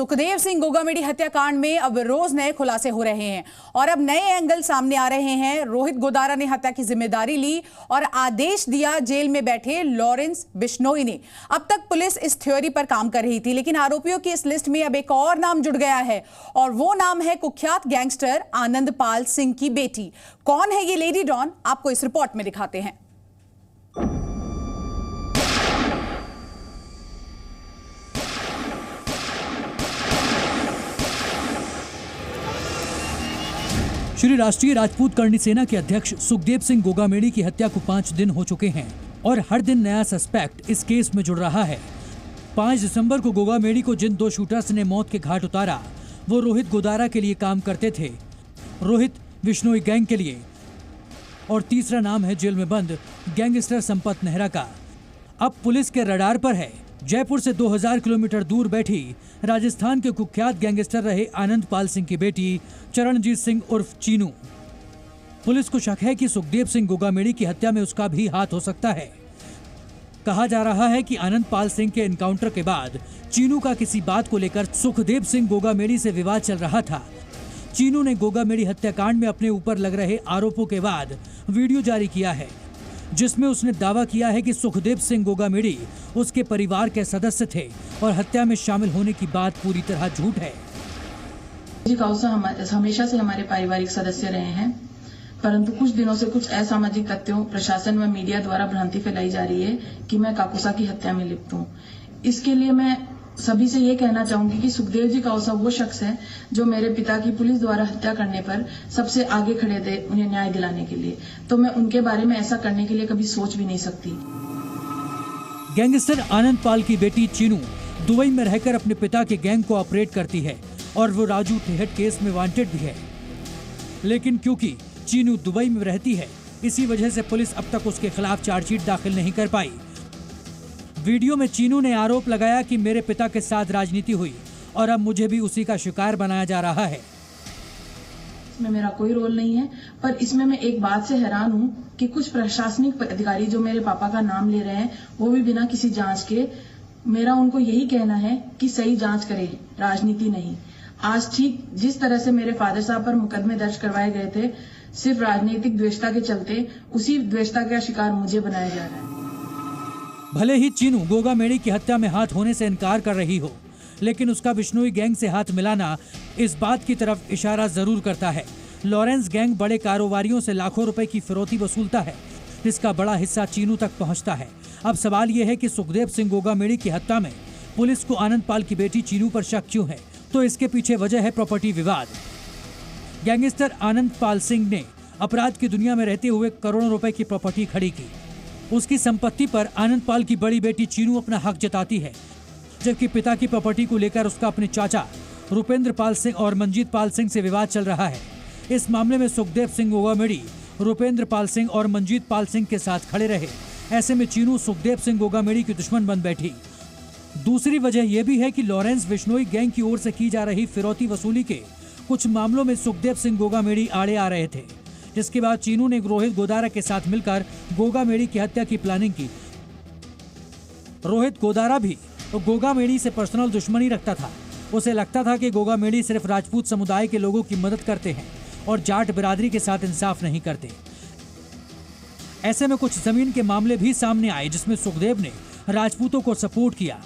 सुखदेव सिंह गोगामेडी हत्याकांड में अब रोज नए खुलासे हो रहे हैं और अब नए एंगल सामने आ रहे हैं। रोहित गोदारा ने हत्या की जिम्मेदारी ली और आदेश दिया जेल में बैठे लॉरेंस बिश्नोई ने। अब तक पुलिस इस थ्योरी पर काम कर रही थी, लेकिन आरोपियों की इस लिस्ट में अब एक और नाम जुड़ गया है और वो नाम है कुख्यात गैंगस्टर आनंदपाल सिंह की बेटी। कौन है ये लेडी डॉन, आपको इस रिपोर्ट में दिखाते हैं। श्री राष्ट्रीय राजपूत करणी सेना के अध्यक्ष सुखदेव सिंह गोगामेडी की हत्या को 5 दिन हो चुके हैं और हर दिन नया सस्पेक्ट इस केस में जुड़ रहा है। 5 दिसंबर को गोगामेडी को जिन 2 शूटर्स ने मौत के घाट उतारा वो रोहित गोदारा के लिए काम करते थे, रोहित बिश्नोई गैंग के लिए। और तीसरा नाम है जेल में बंद गैंगस्टर संपत नेहरा का। अब पुलिस के रडार पर है जयपुर से 2000 किलोमीटर दूर बैठी राजस्थान के कुख्यात गैंगस्टर रहे आनंदपाल सिंह की बेटी चरणजीत सिंह उर्फ चीनू। पुलिस को शक है कि सुखदेव सिंह गोगामेडी की हत्या में उसका भी हाथ हो सकता है। कहा जा रहा है कि आनंदपाल सिंह के एनकाउंटर के बाद चीनू का किसी बात को लेकर सुखदेव सिंह गोगामेडी से विवाद चल रहा था। चीनू ने गोगामेडी हत्याकांड में अपने ऊपर लग रहे आरोपों के बाद वीडियो जारी किया है, जिसमें उसने दावा किया है कि सुखदेव सिंह गोगामेडी उसके परिवार के सदस्य थे और हत्या में शामिल होने की बात पूरी तरह झूठ है। जी काउसा हमेशा से हमारे पारिवारिक सदस्य रहे हैं, परंतु कुछ दिनों से कुछ असामाजिक तत्वों, प्रशासन व मीडिया द्वारा भ्रांति फैलाई जा रही है कि मैं काकुसा की हत्या में लिप्त हूँ। इसके लिए मैं सभी से ये कहना चाहूंगी कि सुखदेव जी काउसा वो शख्स है जो मेरे पिता की पुलिस द्वारा हत्या करने पर सबसे आगे खड़े थे उन्हें न्याय दिलाने के लिए, तो मैं उनके बारे में ऐसा करने के लिए कभी सोच भी नहीं सकती। गैंगस्टर आनंदपाल की बेटी चीनू दुबई में रहकर अपने पिता के गैंग को ऑपरेट करती है और वो राजू ठेहट केस में वांटेड भी है। लेकिन क्योंकि चीनू दुबई में रहती है, इसी वजह से पुलिस अब तक उसके खिलाफ चार्जशीट दाखिल नहीं कर पाई। वीडियो में चीनू ने आरोप लगाया कि मेरे पिता के साथ राजनीति हुई और अब मुझे भी उसी का शिकार बनाया जा रहा है। इसमें मेरा कोई रोल नहीं है, पर इसमें मैं एक बात से हैरान हूं कि कुछ प्रशासनिक अधिकारी जो मेरे पापा का नाम ले रहे हैं वो भी बिना किसी जांच के। मेरा उनको यही कहना है कि सही जांच करें, राजनीति नहीं। आज ठीक जिस तरह से मेरे फादर साहब पर मुकदमे दर्ज करवाए गए थे, सिर्फ राजनीतिक द्वेषता के चलते उसी द्वेषता का शिकार मुझे बनाया जा रहा है। भले ही चीनू गोगामेडी की हत्या में हाथ होने से इनकार कर रही हो, लेकिन उसका बिश्नोई गैंग से हाथ मिलाना इस बात की तरफ इशारा जरूर करता है। लॉरेंस गैंग बड़े कारोबारियों से लाखों रुपए की फिरौती वसूलता है, जिसका बड़ा हिस्सा चीनू तक पहुंचता है। अब सवाल यह है कि सुखदेव सिंह गोगामेडी की हत्या में पुलिस को आनंदपाल की बेटी चीनू पर शक क्यों है? तो इसके पीछे वजह है प्रॉपर्टी विवाद। गैंगस्टर आनंदपाल सिंह ने अपराध की दुनिया में रहते हुए करोड़ों रुपए की प्रॉपर्टी खड़ी की। उसकी संपत्ति पर आनंदपाल की बड़ी बेटी चीनू अपना हक जताती है, जबकि पिता की प्रॉपर्टी को लेकर उसका अपने चाचा रुपेंद्र पाल सिंह और मंजीत पाल सिंह से विवाद चल रहा है। इस मामले में सुखदेव सिंह गोगामेडी रुपेंद्र पाल सिंह और मंजीत पाल सिंह के साथ खड़े रहे। ऐसे में चीनू सुखदेव सिंह गोगामेडी की दुश्मन बन बैठी। दूसरी वजह यह भी है कि लॉरेंस बिश्नोई गैंग की ओर से की जा रही फिरौती वसूली के कुछ मामलों में सुखदेव सिंह गोगामेडी आड़े आ रहे थे, जिसके बाद चीनू ने रोहित गोदारा के साथ मिलकर गोगामेडी की हत्या की प्लानिंग की। रोहित गोदारा भी गोगामेडी से पर्सनल दुश्मनी रखता था। उसे लगता था कि गोगामेडी सिर्फ राजपूत समुदाय के लोगों की मदद करते हैं और जाट बिरादरी के साथ इंसाफ नहीं करते। ऐसे में कुछ जमीन के मामले भी सामने आए, जिसमें सुखदेव ने राजपूतों को सपोर्ट किया।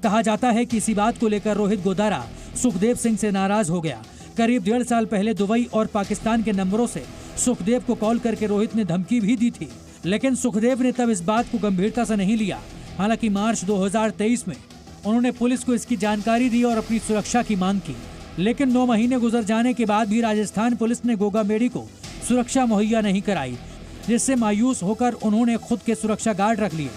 कहा जाता है कि इसी बात को लेकर रोहित गोदारा सुखदेव सिंह से नाराज हो गया। करीब 1.5 साल पहले दुबई और पाकिस्तान के नंबरों से सुखदेव को कॉल करके रोहित ने धमकी भी दी थी, लेकिन सुखदेव ने तब इस बात को गंभीरता से नहीं लिया। हालांकि मार्च 2023 में उन्होंने पुलिस को इसकी जानकारी दी और अपनी सुरक्षा की मांग की, लेकिन 9 महीने गुजर जाने के बाद भी राजस्थान पुलिस ने गोगामेडी को सुरक्षा मुहैया नहीं कराई, जिससे मायूस होकर उन्होंने खुद के सुरक्षा गार्ड रख लिए।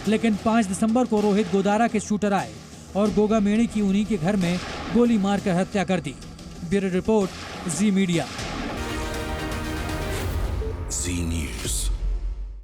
लेकिन 5 दिसंबर को रोहित गोदारा के शूटर आए और गोगामेडी की उन्हीं के घर में गोली मारकर हत्या कर दी। ब्यूरो रिपोर्ट, जी मीडिया।